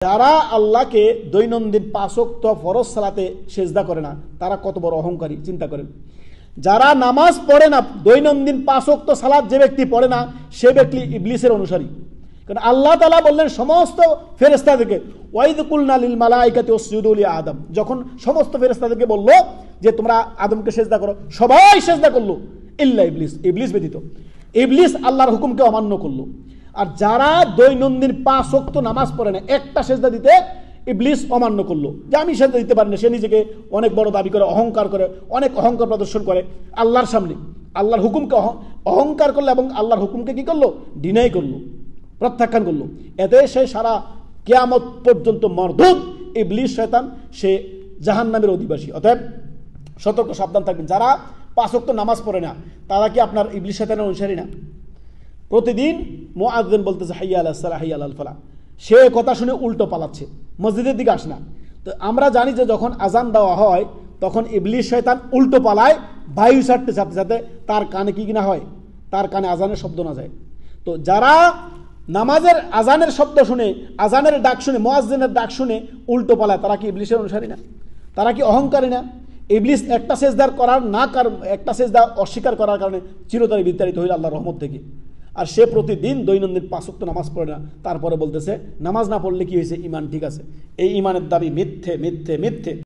যারা আল্লাহকে দৈনন্দিন 5 ওয়াক্ত ফরজ সালাতে সেজদা করে না তারা কত বড় অহংকারী চিন্তা করেন। যারা নামাজ পড়ে না দৈনন্দিন 5 ওয়াক্ত সালাত যে ব্যক্তি পড়ে না সে ব্যক্তি ইবলিসের অনুসারী। কারণ আল্লাহ তাআলা বললেন সমস্ত ফেরেশতাদেরকে ওয়াইদ কুলনা লিল মালাইকাতি ওয়াসজুদু লি আদম, যখন সমস্ত ফেরেশতাদেরকে বলল যে তোমরা আদমকে সেজদা করো, সবাই সেজদা করলো ইল্লা ইবলিস, ইবলিস ব্যতীত। ইবলিস আল্লাহর হুকুমকে অমান্য করলো। আর যারা দৈনন্দিন 5 ওয়াক্ত নামাজ পড়ে না একটা সেজদা দিতে ইবলিস অমান্য করলো, যে আমি সেজদা দিতে পারি না, সে নিজেকে অনেক বড় দাবি করে, অহংকার করে, অনেক অহংকার প্রদর্শন করে আল্লাহর সামনে। আল্লাহর হুকুমকে অহংকার করলো এবং আল্লাহর হুকুমকে কি করলো? ডিনাই করলো, প্রত্যাখ্যান করলো। এতে সে সারা কিয়ামত পর্যন্ত মরদুদ ইবলিস শয়তান, সে জাহান্নামের অধিবাসী। অতএব সতর্ক সাবধান থাকবেন। যারা 5 ওয়াক্ত নামাজ পড়ে না তারা কি আপনার ইবলিস শয়তানের অনুসারী না? প্রতিদিন মুআজ্জিন বলতেছে হাইয়া আলাস সালাহ হাইয়া আলাল ফালাহ, সে কথা শুনে উল্টো পালাচ্ছে, মসজিদের দিকে আসে না। তো আমরা জানি যে যখন আজান দেওয়া হয় তখন ইবলিস শয়তান উল্টো পালায়, বায়ু ছাড়তে ছাড়তে ছাড়তে তার কানে কি কিনা হয়, তার কানে আজানের শব্দ না যায়। তো যারা নামাজের আজানের শব্দ শুনে, আজানের ডাক শুনে, মুআজ্জিনের ডাক শুনে উল্টো পালায়, তারা কি ইবলিসের অনুসারী না? তারা কি অহংকারী না? ইবলিস একটা সেজদার করার না একটা সেজদা অস্বীকার করার কারণে চিরতরে বিতাড়িত হইল আল্লাহর রহমত থেকে। আর সে প্রতিদিন দৈনন্দিন 5 ওয়াক্ত নামাজ পড়ে না, তারপরে বলতেছে নামাজ না পড়লে কি হয়েছে, ইমান ঠিক আছে। এই ইমানের দাবি মিথ্যে মিথ্যে মিথ্যে।